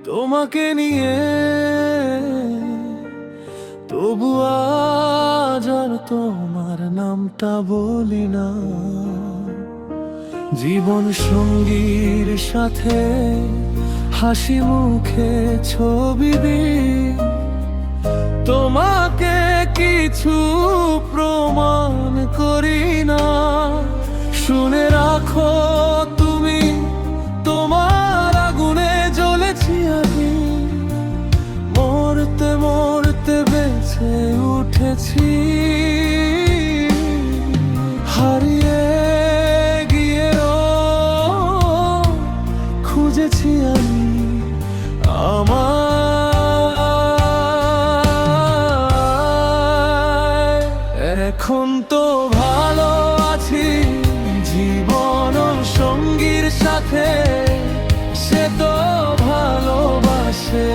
তোমাকে নিয়ে, তবু আজ আর তোমার নামটা বলি না। জীবন সঙ্গীর সাথে হাসি মুখে ছবি দিই, তোমাকে কিছু প্রমাণ করি না। শুনে রাখো তুমি, তোমার আগুনে জ্বলেছি আমি, মরতে মরতে বেঁচে উঠেছি। হারিয়ে গিয়েও খুঁজেছি আমি আমার। এখন তো ভালো আছি জীবন সঙ্গীর সাথে, সে তো ভালোবাসে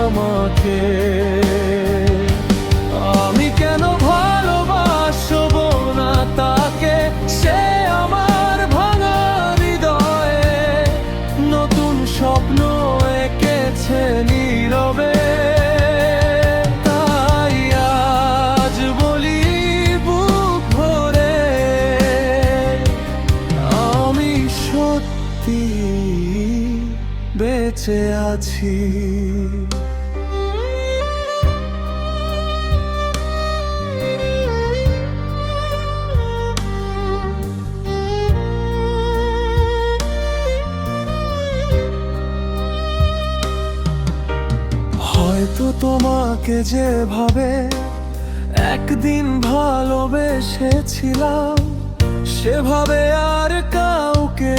আমাকে। আমি কেন ভালোবাসবো না তাকে, সে আমার ভাঙা হৃদয়ে নতুন স্বপ্ন এঁকেছে নীরবে। তাই আজ বলি বুক ভরে, আমি সত্যি বেঁচে আছি। হয়তো তোমাকে যেভাবে একদিন ভালোবেসেছিলাম, সেভাবে আর কাউকে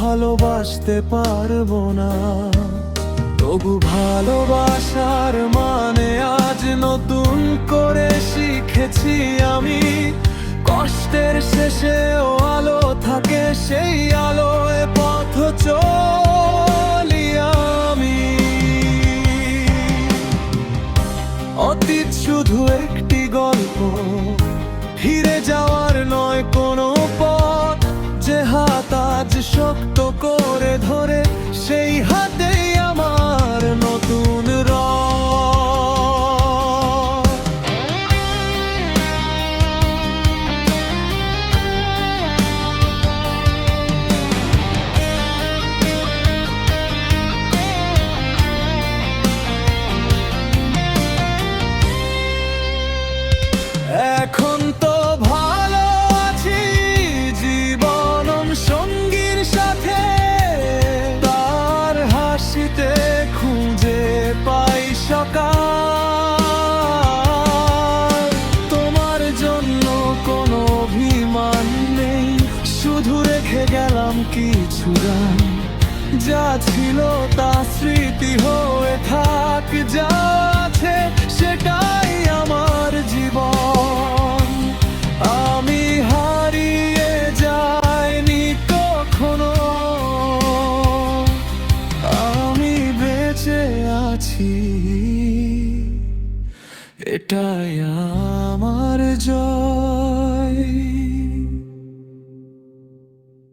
ভালোবাসতে পারবো না। তবু ভালোবাসার মানে আজ নতুন করে শিখেছি আমি। কষ্টের শেষেও আলো থাকে, সেই আলোয় পথ চলি আমি। অতীত শুধু একটি গল্প, ফিরে যাওয়ার নয় কোনো পথ। যে হাত আজ শক্ত করে ধরে, সেই হাতেই আমার নতুন রথ। এখন তো ভালো আছি জীবন সঙ্গীর সাথে, তার হাসিতে খুঁজে পাই সকাল। তোমার জন্য কোনো অভিমান নেই, শুধু রেখে গেলাম কিছু গান। যা ছিল তা স্মৃতি হয়ে থাক, যা আছে সেটাই আমার জীবন। আমি হারিয়ে যাইনি কখনো, আমি বেঁচে আছি, এটাই আমার জয়।